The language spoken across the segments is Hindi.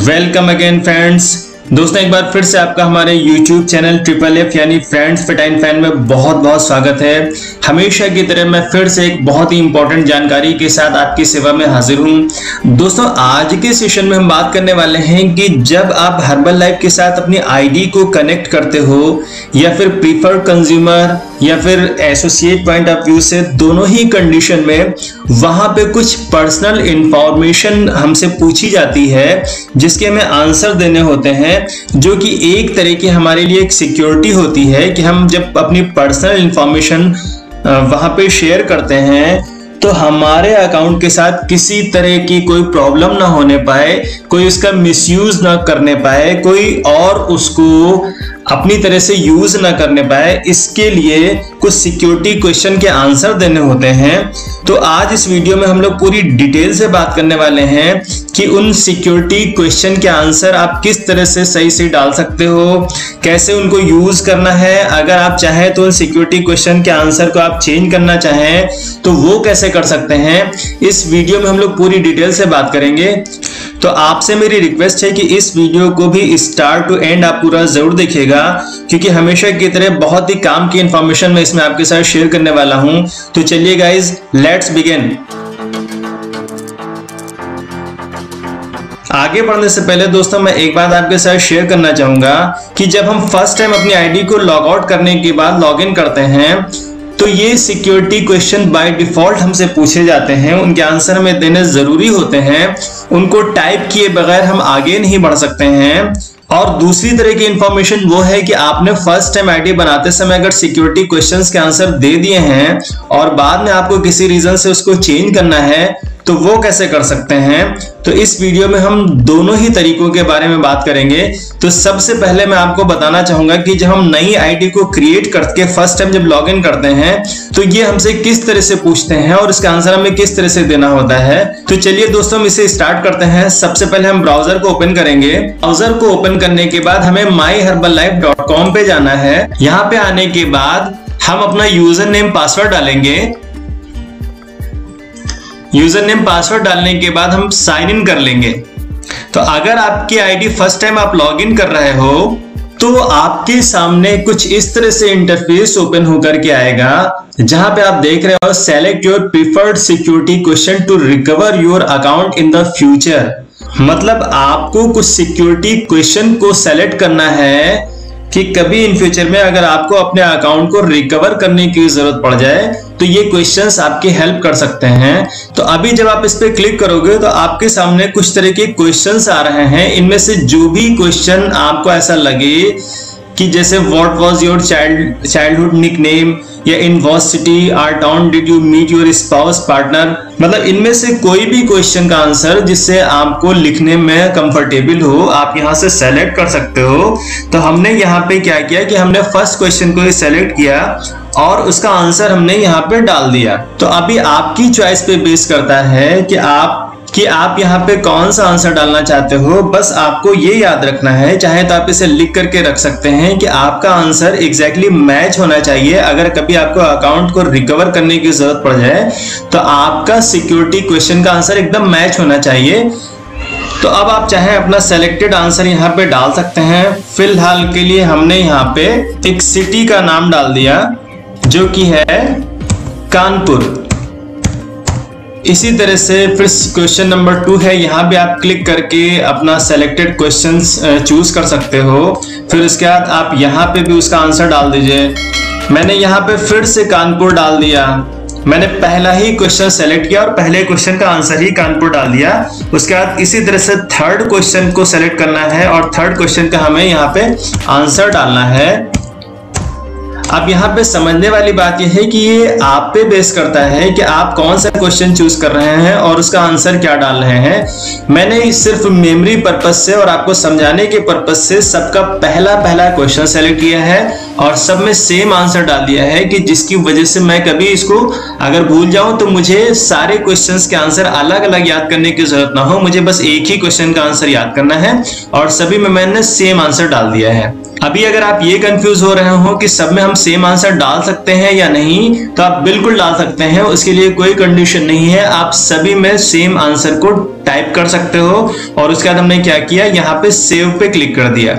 Welcome again friends. दोस्तों एक बार फिर से आपका हमारे YouTube चैनल ट्रिपल एफ यानी फ्रेंड्स फिट एंड फैन में बहुत बहुत स्वागत है। हमेशा की तरह मैं फिर से एक बहुत ही इंपॉर्टेंट जानकारी के साथ आपकी सेवा में हाजिर हूं। दोस्तों आज के सेशन में हम बात करने वाले हैं कि जब आप हर्बल लाइफ के साथ अपनी आईडी को कनेक्ट करते हो या फिर प्रीफर्ड कंज्यूमर या फिर एसोसिएट पॉइंट ऑफ व्यू से, दोनों ही कंडीशन में वहां पे कुछ पर्सनल इंफॉर्मेशन हमसे पूछी जाती है जिसके हमें आंसर देने होते हैं, जो कि एक तरह की हमारे लिए एक सिक्योरिटी होती है कि हम जब अपनी पर्सनल इंफॉर्मेशन वहां पे शेयर करते हैं तो हमारे अकाउंट के साथ किसी तरह की कोई प्रॉब्लम ना होने पाए, कोई उसका मिसयूज ना करने पाए, कोई और उसको अपनी तरह से यूज ना करने पाए। इसके लिए कुछ सिक्योरिटी क्वेश्चन के आंसर देने होते हैं। तो आज इस वीडियो में हम लोग पूरी डिटेल से बात करने वाले हैं कि उन सिक्योरिटी क्वेश्चन के आंसर आप किस तरह से सही से डाल सकते हो, कैसे उनको यूज करना है। अगर आप चाहें तो उन सिक्योरिटी क्वेश्चन के आंसर को आप चेंज करना चाहें तो वो कैसे कर सकते हैं, इस वीडियो में हम लोग पूरी डिटेल से बात करेंगे। तो आपसे मेरी रिक्वेस्ट है कि इस वीडियो को भी स्टार्ट टू एंड आप पूरा जरूर देखिएगा, क्योंकि हमेशा की तरह बहुत ही काम की इंफॉर्मेशन मैं इसमें आपके साथ शेयर करने वाला हूं। तो चलिए गाइज, लेट्स बिगिन। आगे बढ़ने से पहले दोस्तों मैं एक बात आपके साथ शेयर करना चाहूंगा कि जब हम फर्स्ट टाइम अपनी आईडी को लॉग आउट करने के बाद लॉग इन करते हैं तो ये सिक्योरिटी क्वेश्चन बाय डिफॉल्ट हमसे पूछे जाते हैं, उनके आंसर हमें देने जरूरी होते हैं। उनको टाइप किए बगैर हम आगे नहीं बढ़ सकते हैं। और दूसरी तरह की इंफॉर्मेशन वो है कि आपने फर्स्ट टाइम आईडी बनाते समय अगर सिक्योरिटी क्वेश्चंस के आंसर दे दिए हैं और बाद में आपको किसी रीजन से उसको चेंज करना है तो वो कैसे कर सकते हैं। तो इस वीडियो में हम दोनों ही तरीकों के बारे में बात करेंगे। तो सबसे पहले मैं आपको बताना चाहूंगा कि जब हम नई आईडी को क्रिएट करके फर्स्ट टाइम जब लॉगिन करते हैं तो ये हमसे किस तरह से पूछते हैं और इसका आंसर हमें किस तरह से देना होता है। तो चलिए दोस्तों हम इसे स्टार्ट करते हैं। सबसे पहले हम ब्राउजर को ओपन करेंगे। ब्राउजर को ओपन करने के बाद हमें myherbalife.com पे जाना है। यहाँ पे आने के बाद हम अपना यूजर नेम पासवर्ड डालेंगे। यूजर नेम पासवर्ड डालने के बाद हम साइन इन कर लेंगे। तो अगर आपकी आईडी फर्स्ट टाइम आप लॉगिन कर रहे हो तो आपके सामने कुछ इस तरह से इंटरफेस ओपन होकर के आएगा, जहां पे आप देख रहे हो select your preferred security question to recover your account in the future. मतलब आपको कुछ सिक्योरिटी क्वेश्चन को सेलेक्ट करना है कि कभी इन फ्यूचर में अगर आपको अपने अकाउंट को रिकवर करने की जरूरत पड़ जाए तो ये क्वेश्चंस आपकी हेल्प कर सकते हैं। तो अभी जब आप इस पे क्लिक करोगे तो आपके सामने कुछ तरह के क्वेश्चंस आ रहे हैं। इनमें से जो भी क्वेश्चन आपको ऐसा लगे कि जैसे what was your childhood nickname या इन व्हाट सिटी और town did you meet your spouse partner, मतलब इनमें से कोई भी क्वेश्चन का आंसर जिससे आपको लिखने में कंफर्टेबल हो आप यहां से सेलेक्ट कर सकते हो। तो हमने यहाँ पे क्या किया कि हमने फर्स्ट क्वेश्चन को सेलेक्ट किया और उसका आंसर हमने यहाँ पे डाल दिया। तो अभी आपकी चॉइस पे बेस करता है कि आप यहाँ पे कौन सा आंसर डालना चाहते हो। बस आपको ये याद रखना है, चाहे तो आप इसे लिख करके रख सकते हैं कि आपका आंसर एग्जैक्टली मैच होना चाहिए। अगर कभी आपको अकाउंट को रिकवर करने की जरूरत पड़ जाए तो आपका सिक्योरिटी क्वेश्चन का आंसर एकदम मैच होना चाहिए। तो अब आप चाहे अपना सेलेक्टेड आंसर यहाँ पे डाल सकते हैं। फिलहाल के लिए हमने यहाँ पे एक सिटी का नाम डाल दिया जो कि है कानपुर। इसी तरह से फिर क्वेश्चन नंबर 2 है, यहाँ भी आप क्लिक करके अपना सेलेक्टेड क्वेश्चंस चूज कर सकते हो। फिर उसके बाद आप यहाँ पे भी उसका आंसर डाल दीजिए। मैंने यहाँ पे फिर से कानपुर डाल दिया। मैंने पहला ही क्वेश्चन सेलेक्ट किया और पहले क्वेश्चन का आंसर ही कानपुर डाल दिया। उसके बाद इसी तरह से थर्ड क्वेश्चन को सेलेक्ट करना है और थर्ड क्वेश्चन का हमें यहाँ पे आंसर डालना है। अब यहाँ पे समझने वाली बात यह है कि ये आप पे बेस करता है कि आप कौन सा क्वेश्चन चूज कर रहे हैं और उसका आंसर क्या डाल रहे हैं। मैंने सिर्फ मेमोरी पर्पज से और आपको समझाने के पर्पज से सबका पहला क्वेश्चन सेलेक्ट किया है और सब में सेम आंसर डाल दिया है कि जिसकी वजह से मैं कभी इसको अगर भूल जाऊं तो मुझे सारे क्वेश्चंस के आंसर अलग अलग याद करने की जरूरत ना हो। मुझे बस एक ही क्वेश्चन का आंसर याद करना है और सभी में मैंने सेम आंसर डाल दिया है। अभी अगर आप ये कंफ्यूज हो रहे हो कि सब में हम सेम आंसर डाल सकते हैं या नहीं, तो आप बिल्कुल डाल सकते हैं। उसके लिए कोई कंडीशन नहीं है, आप सभी में सेम आंसर को टाइप कर सकते हो। और उसके बाद हमने क्या किया, यहाँ पे सेव पे क्लिक कर दिया।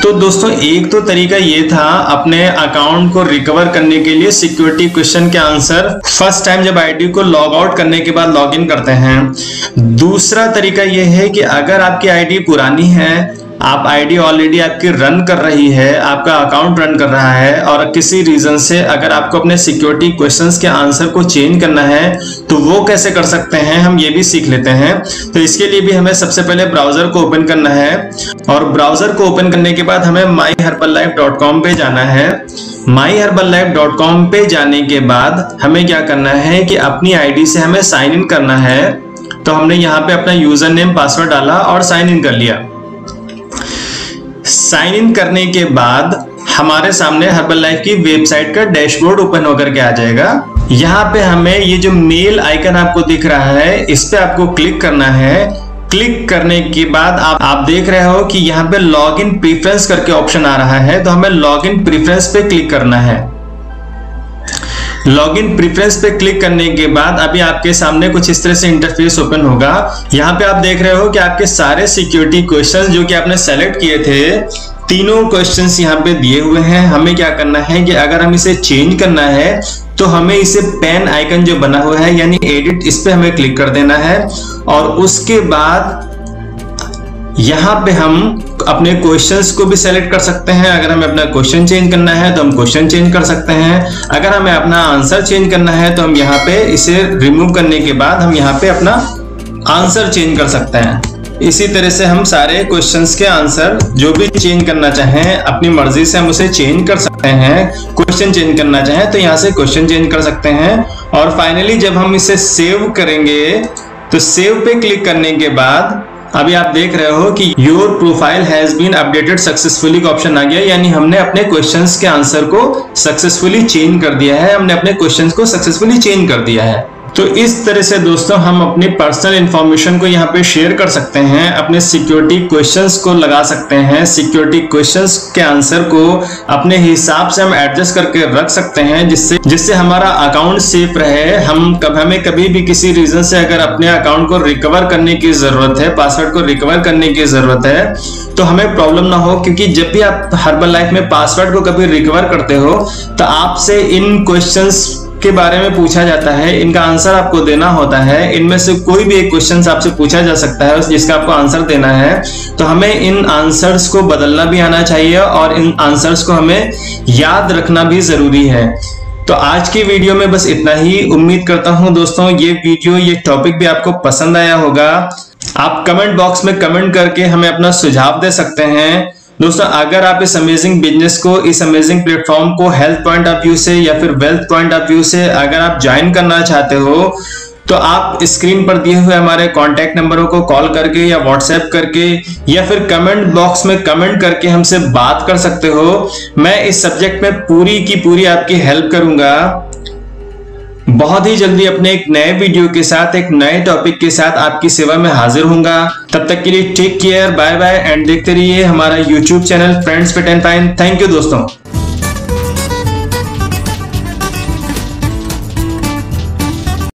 तो दोस्तों एक तो तरीका ये था अपने अकाउंट को रिकवर करने के लिए सिक्योरिटी क्वेश्चन के आंसर फर्स्ट टाइम जब आईडी को लॉग आउट करने के बाद लॉग इन करते हैं। दूसरा तरीका ये है कि अगर आपकी आईडी पुरानी है, आप आईडी ऑलरेडी आपकी रन कर रही है, आपका अकाउंट रन कर रहा है, और किसी रीजन से अगर आपको अपने सिक्योरिटी क्वेश्चंस के आंसर को चेंज करना है तो वो कैसे कर सकते हैं, हम ये भी सीख लेते हैं। तो इसके लिए भी हमें सबसे पहले ब्राउजर को ओपन करना है, और ब्राउजर को ओपन करने के बाद हमें myherbalife.com पे जाना है। myherbalife.com पे जाने के बाद हमें क्या करना है कि अपनी आईडी से हमें साइन इन करना है। तो हमने यहाँ पे अपना यूजर नेम पासवर्ड डाला और साइन इन कर लिया। साइन इन करने के बाद हमारे सामने हर्बलाइफ की वेबसाइट का डैशबोर्ड ओपन होकर के आ जाएगा। यहाँ पे हमें ये जो मेल आइकन आपको दिख रहा है, इस पे आपको क्लिक करना है। क्लिक करने के बाद आप देख रहे हो कि यहाँ पे लॉग इन प्रेफरेंस करके ऑप्शन आ रहा है, तो हमें लॉग इन प्रेफरेंस पे क्लिक करना है। लॉगिन प्रेफरेंस पे क्लिक करने के बाद अभी आपके सामने कुछ इस तरह से इंटरफेस ओपन होगा। यहाँ पे आप देख रहे हो कि आपके सारे सिक्योरिटी क्वेश्चंस जो कि आपने सेलेक्ट किए थे, तीनों क्वेश्चंस यहाँ पे दिए हुए हैं। हमें क्या करना है कि अगर हम इसे चेंज करना है तो हमें इसे पेन आइकन जो बना हुआ है यानी एडिट, इस पे हमें क्लिक कर देना है। और उसके बाद यहाँ पे हम अपने क्वेश्चंस को भी सेलेक्ट कर सकते हैं। अगर हमें अपना क्वेश्चन चेंज करना है तो हम क्वेश्चन चेंज कर सकते हैं। अगर हमें अपना आंसर चेंज करना है तो हम यहाँ पे इसे रिमूव करने के बाद हम यहाँ पे अपना आंसर चेंज कर सकते हैं। इसी तरह से हम सारे क्वेश्चंस के आंसर जो भी चेंज करना चाहें अपनी मर्जी से हम उसे चेंज कर सकते हैं। क्वेश्चन चेंज करना चाहें तो यहाँ से क्वेश्चन चेंज कर सकते हैं। और फाइनली जब हम इसे सेव करेंगे तो सेव पे क्लिक करने के बाद अभी आप देख रहे हो कि your profile has been updated successfully का ऑप्शन आ गया, यानी हमने अपने क्वेश्चंस के आंसर को सक्सेसफुली चेंज कर दिया है। हमने अपने क्वेश्चंस को सक्सेसफुली चेंज कर दिया है। तो इस तरह से दोस्तों हम अपनी पर्सनल इंफॉर्मेशन को यहाँ पे शेयर कर सकते हैं, अपने सिक्योरिटी क्वेश्चंस को लगा सकते हैं, सिक्योरिटी क्वेश्चंस के आंसर को अपने हिसाब से हम एडजस्ट करके रख सकते हैं, जिससे हमारा अकाउंट सेफ रहे। हमें कभी भी किसी रीजन से अगर अपने अकाउंट को रिकवर करने की जरूरत है, पासवर्ड को रिकवर करने की जरूरत है, तो हमें प्रॉब्लम ना हो। क्योंकि जब भी आप हर्बलाइफ में पासवर्ड को कभी रिकवर करते हो तो आपसे इन क्वेश्चंस के बारे में पूछा जाता है, इनका आंसर आपको देना होता है। इनमें से कोई भी एक क्वेश्चन आपसे पूछा जा सकता है जिसका आपको आंसर देना है। तो हमें इन आंसर्स को बदलना भी आना चाहिए और इन आंसर्स को हमें याद रखना भी जरूरी है। तो आज की वीडियो में बस इतना ही। उम्मीद करता हूं दोस्तों ये वीडियो, ये टॉपिक भी आपको पसंद आया होगा। आप कमेंट बॉक्स में कमेंट करके हमें अपना सुझाव दे सकते हैं। दोस्तों अगर आप इस अमेजिंग बिजनेस को, इस अमेजिंग प्लेटफॉर्म को हेल्थ पॉइंट ऑफ व्यू से या फिर वेल्थ पॉइंट ऑफ व्यू से अगर आप ज्वाइन करना चाहते हो तो आप स्क्रीन पर दिए हुए हमारे कांटेक्ट नंबरों को कॉल करके या व्हाट्सएप करके या फिर कमेंट बॉक्स में कमेंट करके हमसे बात कर सकते हो। मैं इस सब्जेक्ट में पूरी की पूरी आपकी हेल्प करूंगा। बहुत ही जल्दी अपने एक नए वीडियो के साथ, एक नए टॉपिक के साथ आपकी सेवा में हाजिर होऊंगा। तब तक के लिए take care, bye bye and देखते रहिए हमारा YouTube channel friends fit and fine. Thank you दोस्तों।